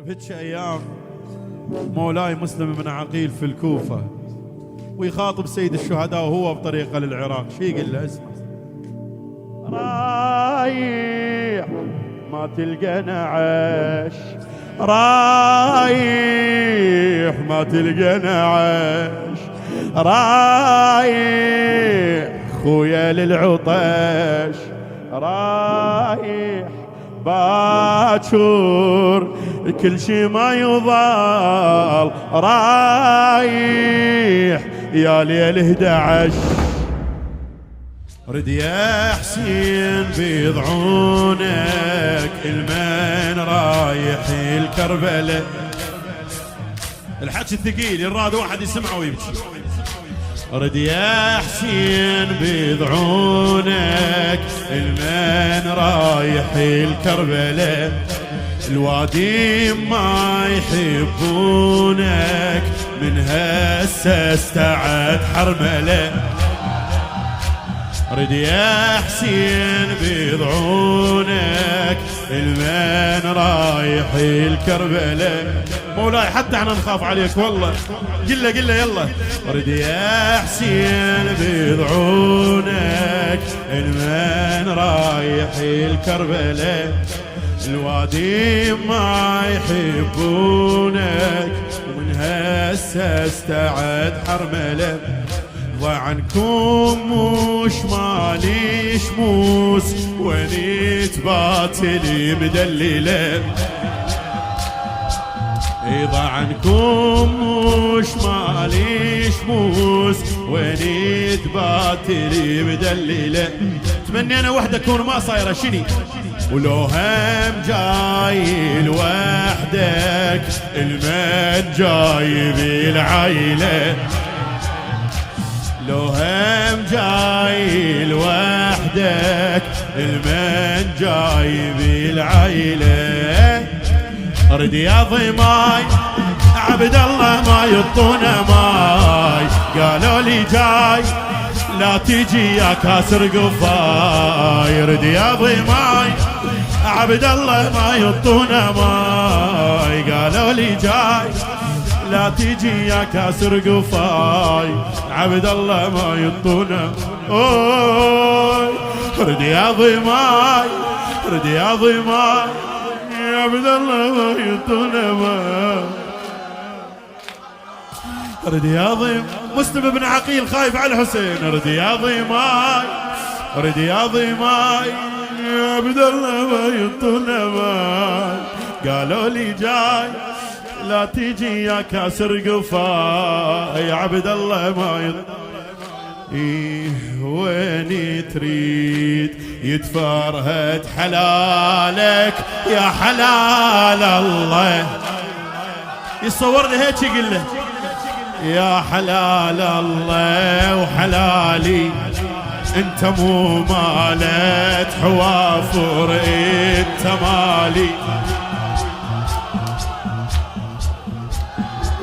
بهتش أيام مولاي مسلم بن عقيل في الكوفة ويخاطب سيد الشهداء وهو بطريقه للعراق. شي يقول له؟ اسمع: رايح ما تلقى نعش، رايح ما تلقى نعش، رايح خويا للعطش، رايح باكر كل شي ما يضال، رايح يا ليل 11. رد يا حسين بيض عونك المن رايح الكربلة. الحكي الثقيل يراد واحد يسمعه ويبكي. رد يا حسين بيض عونك المن رايح الكربلة، الوادي ما يحبونك من هسه استعد حرمله. رد يا حسين بيضعونك المن رايح الكربلة. مولاي حتى احنا نخاف عليك والله. قل له يلا. رد يا حسين بيضعونك المن رايح الكربلة، الوادي ما يحبونك ومن هسه استعد حرمله. عنكم مش مالي شموس ونيت باتلي مدلله. اذا عنكم مش مالي شموس ونيت باتلي مدلله. تمنينا وحده كون ما صايره شني، ولو هم جاي لوحدك المن جاي بالعيله. لو هم جاي لوحدك المن جاي بالعيلة. رد يا ضماي عبد الله ما يطونه ماي، قالوا لي جاي لا تجي يا كاسر قفاي. رد يا ضماي عبد الله ما يطونه ماي، قالوا لي جاي لا تجي يا كاسر قفاي. عبد الله ما يطونه اوي. رد يا ضماي رد يا ضماي يا عبد الله ما يطونه ماي. رد يا ضماي مسلم بن عقيل خايف على الحسين. رد يا ضماي رد يا ضماي يا عبد الله ما يطونه ماي، قالوا لي جاي لا تجي يا كاسر قفا. يا عبد الله ما وين تريد يتفرهد حلالك يا حلال الله. يصور لي هيك يقول له يا حلال الله وحلالي انت مو مالت حوافر انت مالي.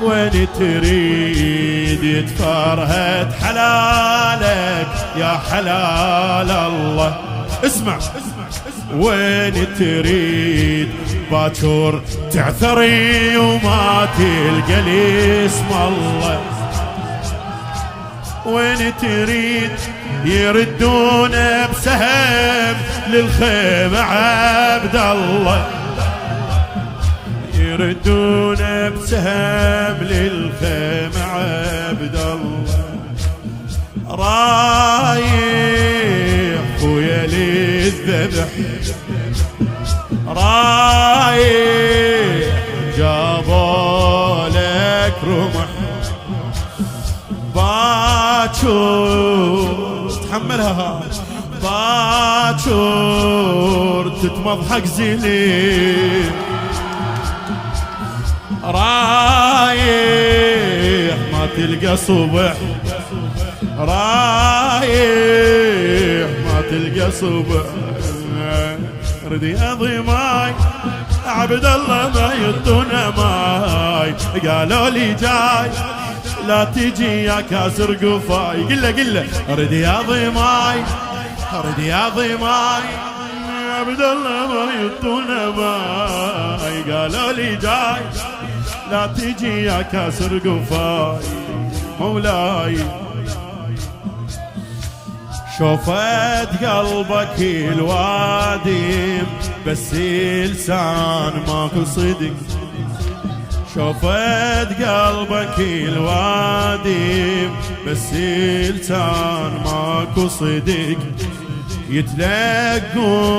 وين تريد يتفرهد حلالك يا حلال الله. اسمع وين تريد باكر تعثري وما تلقى لي اسم الله. وين تريد يردون بسهم للخيمة عبد الله، يردون بسهم للخيمة عبد الله. رايح خويا للذبح، رايح جابوا لك رمح. باكر تحملها باكر تتمضحك زينين. رايح ما تلقى صبح، رايح ما تلقى صبح. رد يا ضماي عبد الله ما يطونه ماي، قالوا لي جاي لا تجي يا كاسر قفاي. قل له رد يا ضماي رد يا ضماي عبد الله ما يطول باي. قالوا لي جاي لا تجي يا كاسر قفاي مولاي. شوفت قلبك الوادم بس لسان ماكو صدق. شوفت قلبك الوادم بس لسان ماكو صدق. يتلقونكم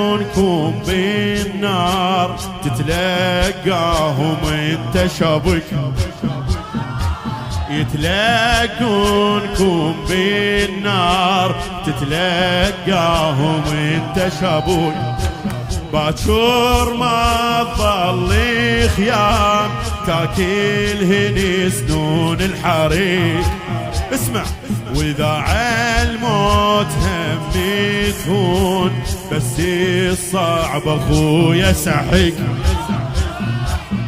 بالنار تتلقاهم انت شبك. يتلقونكم بالنار تتلقاهم انت شبك. باكر ما تظل خيام تاكلهن سنون الحريق. اسمع واذا عالموت هم تهون بس الصعب اخويا سحق.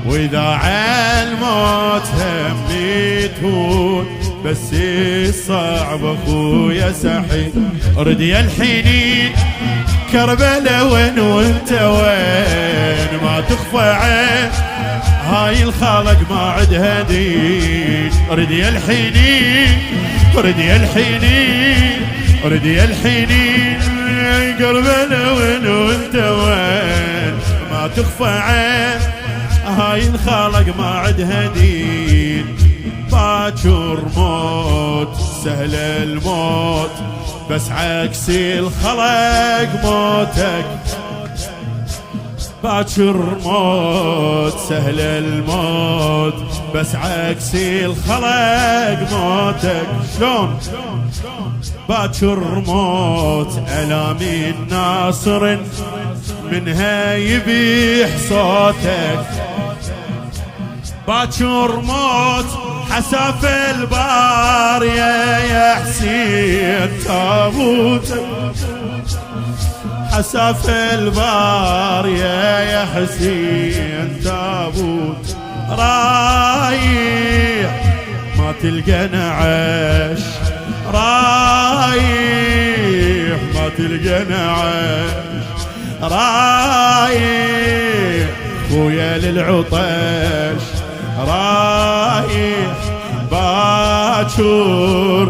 واذا عالموت هم تهون بس الصعب اخويا سحق. ردي الحنين كربلاء وين وانت وين ما تخفى عين هاي الخلق ما عدها دين. ردي الحنين ردي الحنين ردي الحنين كربلاء وين وانت وين ما تخفى عين هاي الخلق ما عدها دين. باكر موت سهل الموت بس عكس الخلق موتك. باكر موت سهل الموت بس عكس الخلق موتك. شلون باكر موت ألامي ناصر منها يبيح صوتك. باكر موت حساف البار يا حسين تابوتك. حساف البار يا حسين تابوت. رايح ما تلقى نعش رايح ما تلقى نعش. رايح خويا للعطش رايح. باكر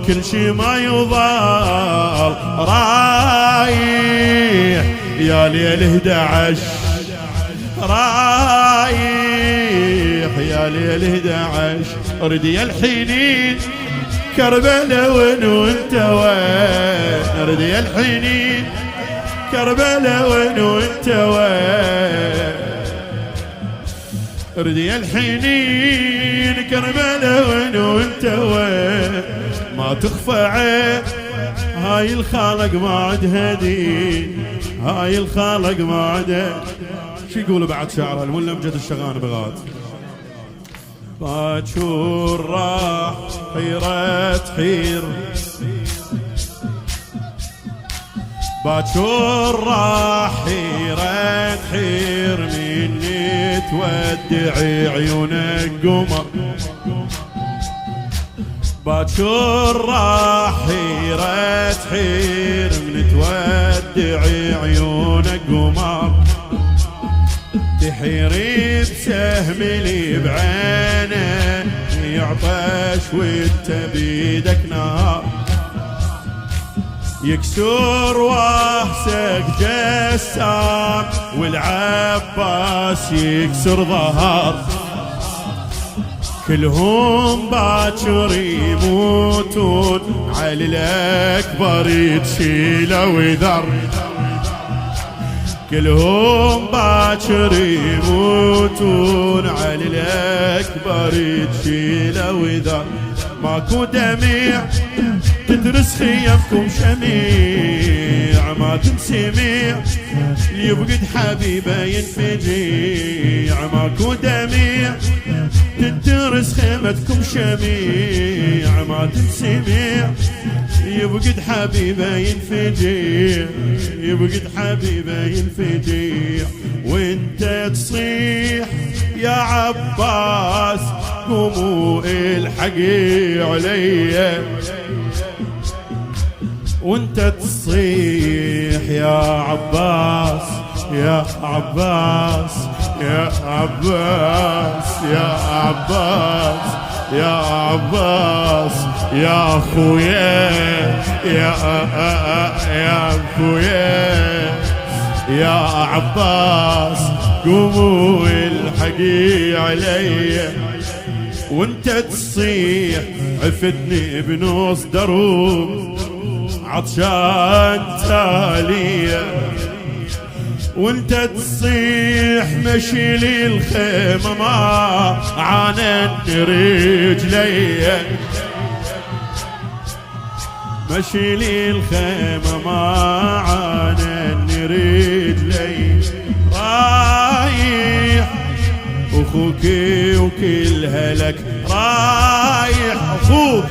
كل شي ما يضال رايح يا ليل 11 رايح يا ليل 11. ردي الحنين كربلاء وين وانت وين. ردي الحنين كربلاء وين وانت وين. ردي الحنين كربلاء وين وانت وين ما تخفى عين هاي الخالق ما عدها دين. هاي الخالق ما عدها. شو يقولوا بعد شعرها الملا مجد الشغان بغاد. باكر راح حيرة تحير باكر راح حيرة تحير مني تودعي عيونك قمر. باكر راح حيرة تحير من تودعي عيونك قمر. تحيري بسهم لي بعينه يعطش وانت بيدك نار. يكسر وحسك جسام والعباس يكسر ظهر. كلهم باكر يموتون علي الأكبر يتشيله ويذر. كلهم باكر يموتون علي الأكبر يتشيله ويذر. ماكو دميع تدرس خيامكم شميع ما تنسميع يبقد حبيبه ينفجيع. ماكو دميع تدرس خيمتكم شميع ما تنسميع يبقد حبيبه ينفجيع. يبقد حبيبه ينفجيع. وانت تصيح يا عباس قوموا الحقي علي. وانت تصيح يا عباس يا عباس يا عباس يا عباس يا عباس يا اخويا يا اخويا يا عباس قوموا الحقي علي وانت تصيح عفتني بنص دروب عطشان تالية وانت تصيح مشي لي الخيمة ما عانن رجلي مشي لي الخيمة ما عانن رجلي رايح اخوك وكل هلك رايح اخوك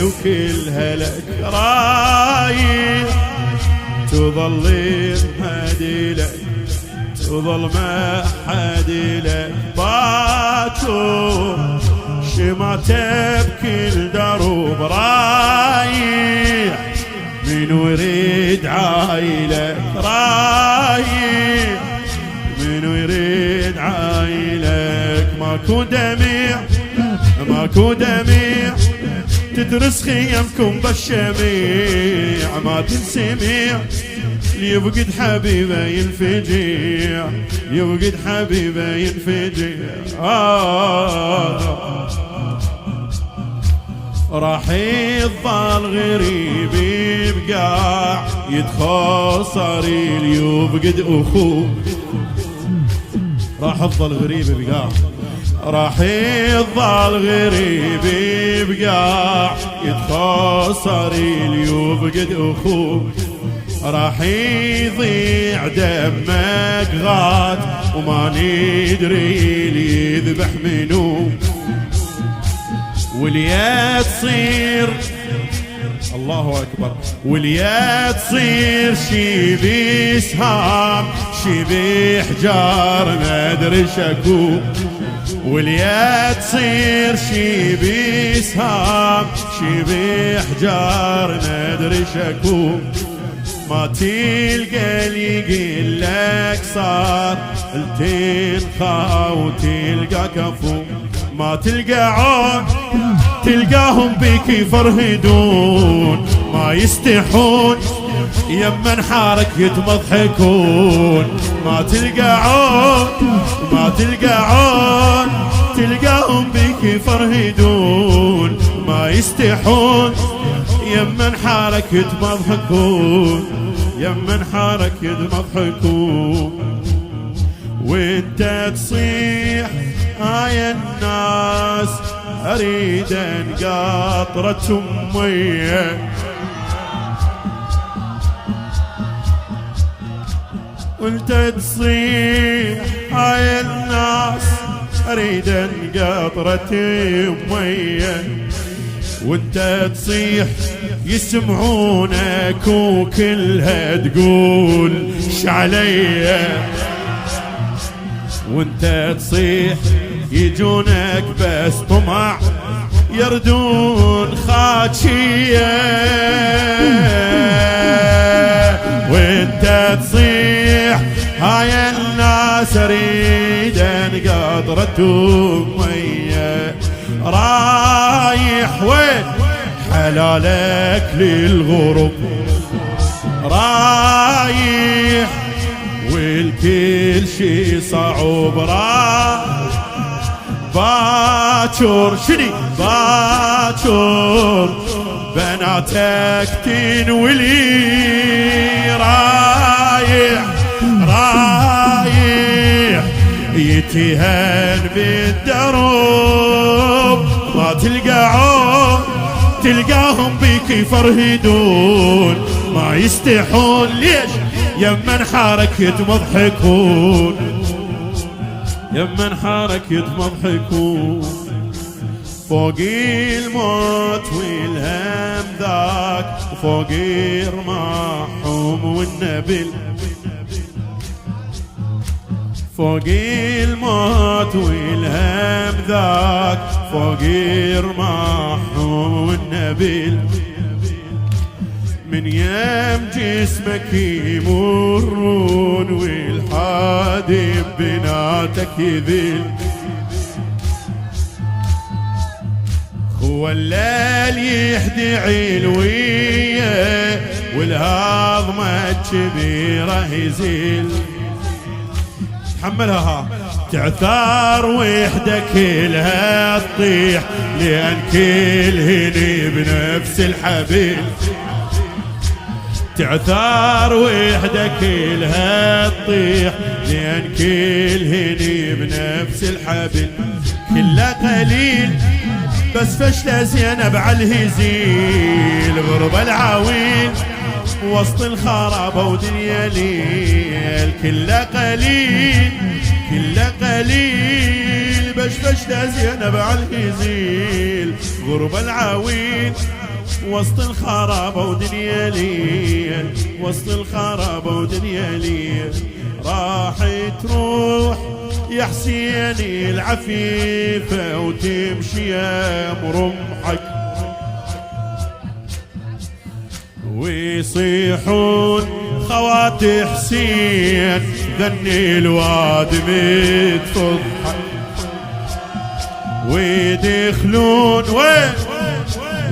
وكل هلك رايح تظل مهدي لك تظل ما حد لك باكر شماته بكل دروب رايح من يريد عايلك رايح من يريد عايلك ماكو دميع ماكو دميع تدرس خيامكم بالشميع ما تنسمع ليفقد حبيبه ينفجع يفقد حبيبه ينفجع راح يظل غريب يبقى يتخاصر يفقد اخوه راح يظل غريب يبقى راح يظل غريب يبقى يتخاصر يفقد اخوه راح يضيع دمك غاد وما ندري اللي يذبح منو واليا تصير الله اكبر واليا تصير شي بسهام شي بحجار ما ادري شكو واليا تصير شي بسهام شي بحجار ما ادري شكو ما تلقى اللي يقول لك صار تلقى وتلقى كفو ما تلقى عون تلقاهم بك يفرهدون ما يستحون يمن حارك يتمضحكون ما تلقى عون ما تلقى عون تلقاهم بك يفرهدون ما يستحون يمن حارك يتمضحكون يمن حارك يتمضحكون وانت تصيح هاي الناس اريد قطرة مية وانت تصيح هاي الناس اريد قطرة مية وانت تصيح يسمعونك وكلها تقول شعلية وانت تصيح يجونك بس طمع يردون خاتشية وانت تصيح هاي الناس اريدن قطرة مية رايح وين حلالك للغرب رايح والكل شي صعب رايح باكر شني باكر بناتك تنولي رايح رايح يتهان بالدروب ما تلقى عون تلقاهم بك يفرهدون ما يستحون ليش يمن حارك يتمضحكون يمن حارك يتمضحكون فوق الموت والهم ذاك وفوق الرماحهم والنبل فوق الموت والهم ذاك فوق الرماحهم والنبل من يم جسمك يمرون والحادي بناتك يذل. هو الليل يهدي علوية والهضمة الكبيرة يزيل. تحملها ها. تعثار وحدك كلها تطيح لأن كلهن بنفس الحبل. تعثار وحدك كلها تطيح لأن كلهن بنفس الحبل. كله قليل بس فشلة زينب عالهزيل. غربة العويل وسط الخرابة ودنيا ليل. كله قليل كله قليل بس فشلة زينب عالهزيل. غربة العويل وسط الخرابة ودنيا ليل. وسط الخرابة ودنيا ليل. راح تروح يا حسيني العفيفة وتمشي يا مرمحك. ويصيحون خوات حسين ذني الواد متفضحك. ويدخلون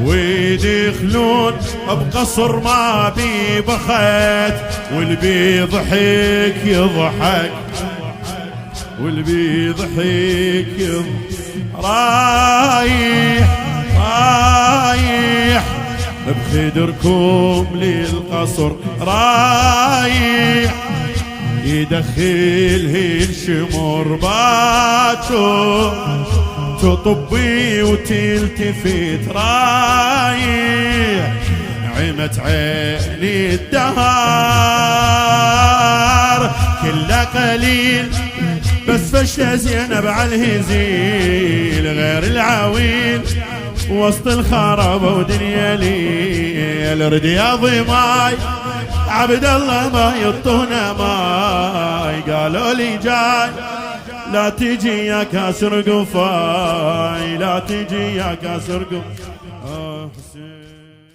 ويدخلون بقصر ما بي بخت واللي بيضحك يضحك واللي بيضحك رايح رايح بخدركم للقصر. رايح يدخله الشمر باتو تطبي وتلتفت. رايح عمت عيني الدهار. كله قليل بس فشلة زينب عالهزيل. غير العويل وسط الخرابة ودنيا ليل. رياضي ماي عبد الله ما يطونا ماي. قالوا لي جاي لا تجي يا كاسر قفاي. لا تجي يا كاسر قفاي.